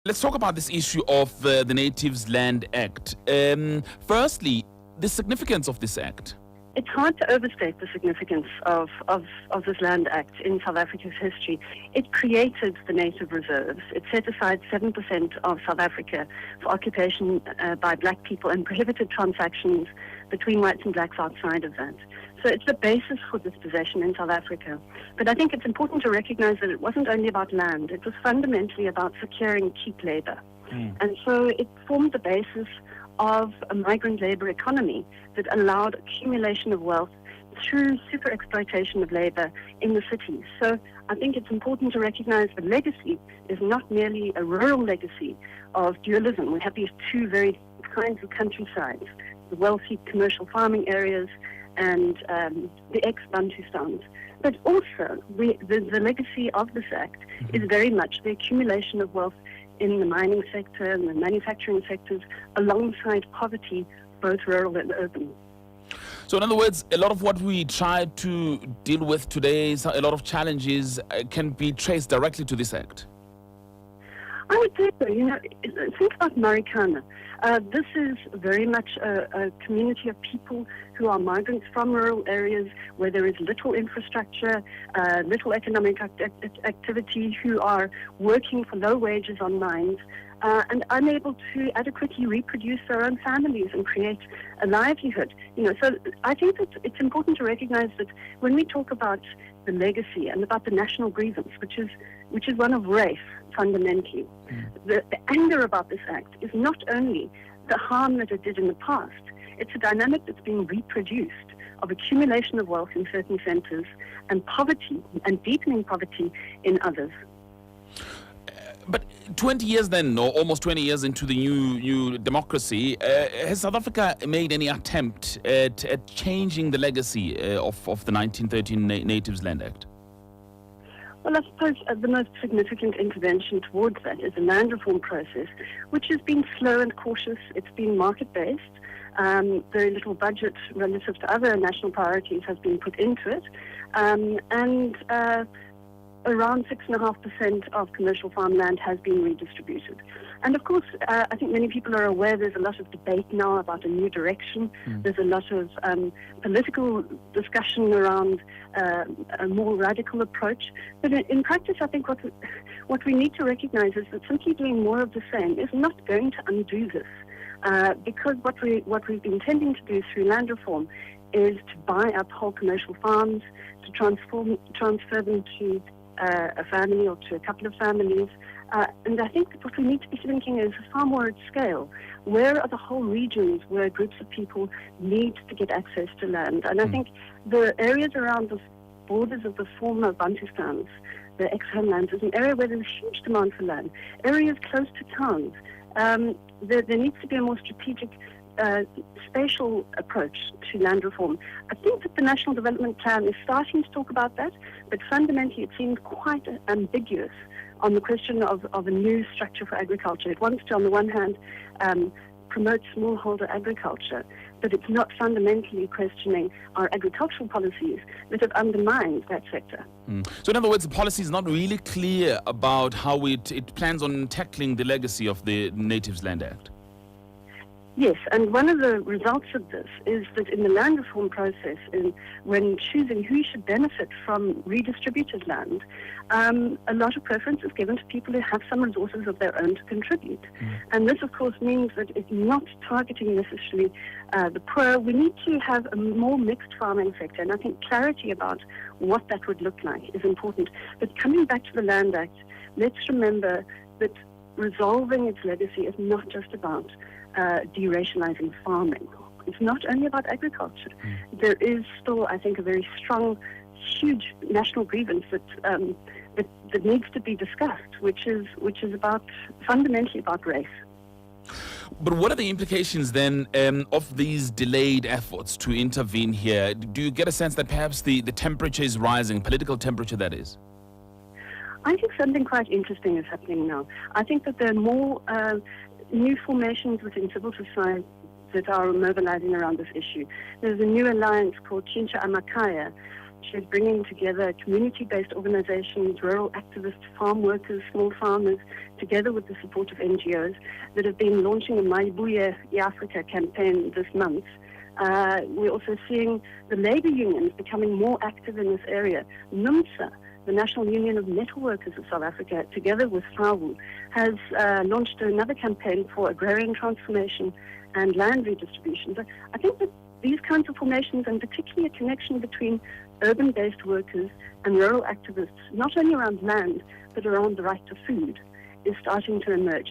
Let's talk about this issue of the Natives Land Act. Firstly, the significance of this act. It's hard to overstate the significance of this Land Act in South Africa's history. It created the native reserves. It set aside 7% of South Africa for occupation by black people and prohibited transactions between whites and blacks outside of that. So it's the basis for this possession in South Africa. But I think it's important to recognize that it wasn't only about land. It was fundamentally about securing cheap labor. And so it formed the basis of a migrant labor economy that allowed accumulation of wealth through super exploitation of labor in the cities. So I think it's important to recognize the legacy is not merely a rural legacy of dualism. We have these two very kinds of countrysides, the wealthy commercial farming areas and the ex-Bantustans. But also, the legacy of this act is very much the accumulation of wealth in the mining sector and the manufacturing sectors alongside poverty, both rural and urban. So in other words, a lot of what we try to deal with today, a lot of challenges can be traced directly to this act. I would say so. Think about Marikana. This is very much a community of people who are migrants from rural areas where there is little infrastructure, little economic activity, who are working for low wages on mines and unable to adequately reproduce their own families and create a livelihood. So I think that it's important to recognize that when we talk about the legacy and about the national grievance, which is one of race, fundamentally. The anger about this act is not only the harm that it did in the past, it's a dynamic that's being reproduced of accumulation of wealth in certain centers and poverty and deepening poverty in others. But 20 years then, or almost 20 years into the new democracy, has South Africa made any attempt at changing the legacy of the 1913 Natives Land Act? Well, I suppose the most significant intervention towards that is the land reform process, which has been slow and cautious. It's been market-based. Very little budget relative to other national priorities has been put into it. Around 6.5% of commercial farmland has been redistributed. And of course, I think many people are aware there's a lot of debate now about a new direction. There's a lot of political discussion around a more radical approach. But in practice, I think what we need to recognize is that simply doing more of the same is not going to undo this. Because what we've been tending to do through land reform is to buy up whole commercial farms, to transfer them to a family or to a couple of families. And I think that what we need to be thinking is far more at scale. Where are the whole regions where groups of people need to get access to land? And I think the areas around the borders of the former Bantustans, the ex-homelands, is an area where there's huge demand for land. Areas close to towns. There needs to be a more strategic spatial approach to land reform. I think that the National Development Plan is starting to talk about that, but fundamentally it seems quite ambiguous on the question of a new structure for agriculture. It wants to, on the one hand, promote smallholder agriculture, but it's not fundamentally questioning our agricultural policies that have undermined that sector. So in other words, the policy is not really clear about how it plans on tackling the legacy of the Natives Land Act. Yes, and one of the results of this is that in the land reform process, when choosing who should benefit from redistributed land, a lot of preference is given to people who have some resources of their own to contribute. And this, of course, means that it's not targeting necessarily the poor. We need to have a more mixed farming sector, and I think clarity about what that would look like is important. But coming back to the Land Act, let's remember that resolving its legacy is not just about deracializing farming. It's not only about agriculture. There is still, I think, a very strong, huge national grievance that needs to be discussed, which is fundamentally about race. But what are the implications then of these delayed efforts to intervene here? Do you get a sense that perhaps the temperature is rising, political temperature that is? I think something quite interesting is happening now. I think that there are more new formations within civil society that are mobilizing around this issue. There's a new alliance called Chincha Amakaya She is bringing together community-based organizations, rural activists, farm workers, small farmers, together with the support of NGOs that have been launching a Maibuye Africa campaign this month. We're also seeing the labor unions becoming more active in this area. NUMSA, the National Union of Metal Workers of South Africa, together with SAWU, has launched another campaign for agrarian transformation and land redistribution. So I think that these kinds of formations, and particularly a connection between urban-based workers and rural activists, not only around land, but around the right to food, is starting to emerge.